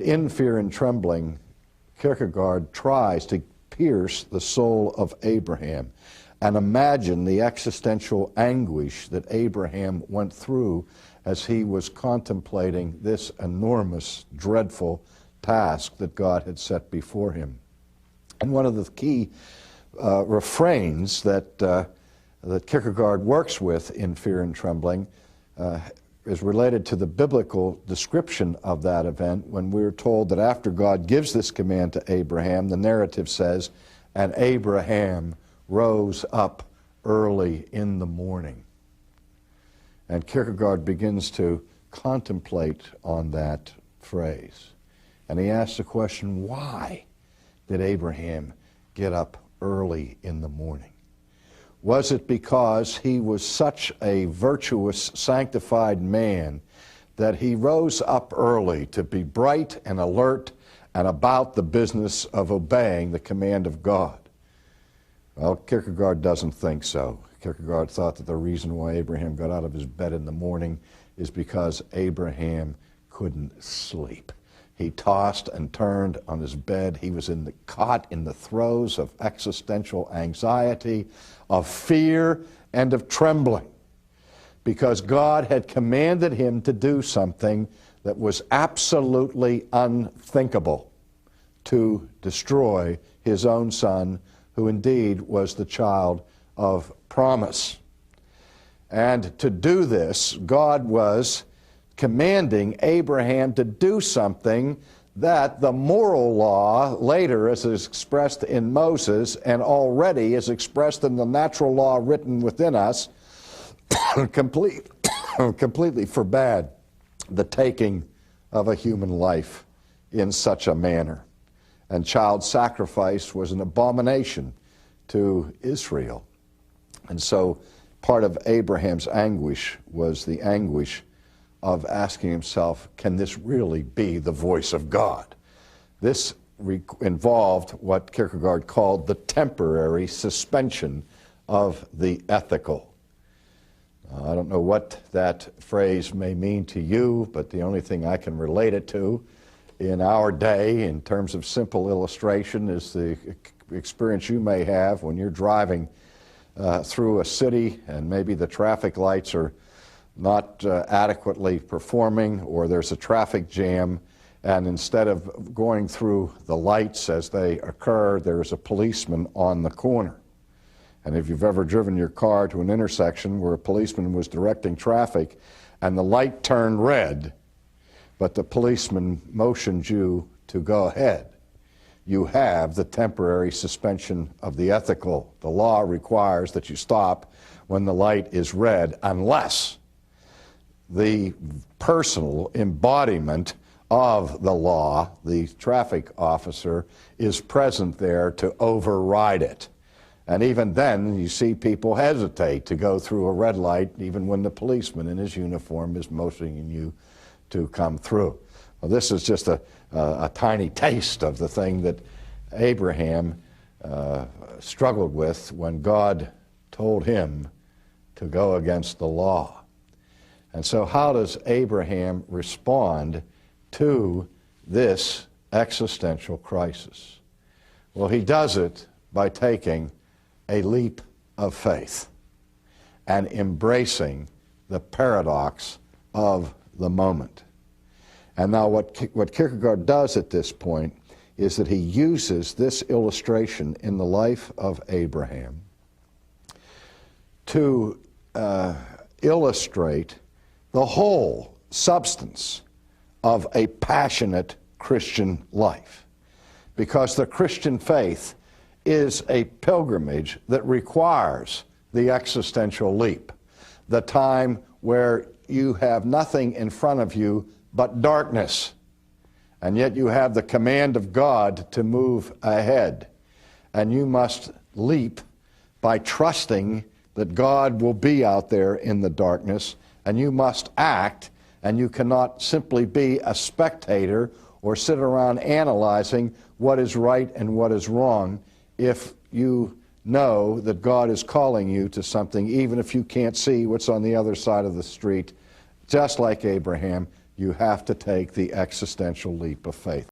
In Fear and Trembling, Kierkegaard tries to pierce the soul of Abraham and imagine the existential anguish that Abraham went through as he was contemplating this enormous, dreadful task that God had set before him. And one of the key refrains that Kierkegaard works with in Fear and Trembling is related to the biblical description of that event, when we're told that after God gives this command to Abraham, the narrative says, "And Abraham rose up early in the morning." And Kierkegaard begins to contemplate on that phrase. And he asks the question, why did Abraham get up early in the morning? Was it because he was such a virtuous, sanctified man that he rose up early to be bright and alert and about the business of obeying the command of God? Well, Kierkegaard doesn't think so. Kierkegaard thought that the reason why Abraham got out of his bed in the morning is because Abraham couldn't sleep. He tossed and turned on his bed. He was caught in the throes of existential anxiety, of fear, and of trembling, because God had commanded him to do something that was absolutely unthinkable, to destroy his own son, who indeed was the child of promise. And to do this, God was commanding Abraham to do something that the moral law later, as is expressed in Moses and already is expressed in the natural law written within us, completely forbade the taking of a human life in such a manner. And child sacrifice was an abomination to Israel. And so part of Abraham's anguish was the anguish of asking himself, can this really be the voice of God? This involved what Kierkegaard called the temporary suspension of the ethical. I don't know what that phrase may mean to you, but the only thing I can relate it to in our day, in terms of simple illustration, is the experience you may have when you're driving through a city and maybe the traffic lights are not adequately performing, or there's a traffic jam, and instead of going through the lights as they occur, there's a policeman on the corner. And if you've ever driven your car to an intersection where a policeman was directing traffic and the light turned red, but the policeman motioned you to go ahead, you have the temporary suspension of the ethical. The law requires that you stop when the light is red, unless the personal embodiment of the law, the traffic officer, is present there to override it. And even then, you see people hesitate to go through a red light, even when the policeman in his uniform is motioning you to come through. Well, this is just a tiny taste of the thing that Abraham struggled with when God told him to go against the law. And so how does Abraham respond to this existential crisis? Well, he does it by taking a leap of faith and embracing the paradox of the moment. And now what Kierkegaard does at this point is that he uses this illustration in the life of Abraham to illustrate the whole substance of a passionate Christian life. Because the Christian faith is a pilgrimage that requires the existential leap, the time where you have nothing in front of you but darkness, and yet you have the command of God to move ahead, and you must leap by trusting that God will be out there in the darkness, and you must act, and you cannot simply be a spectator or sit around analyzing what is right and what is wrong. If you know that God is calling you to something, even if you can't see what's on the other side of the street, just like Abraham, you have to take the existential leap of faith.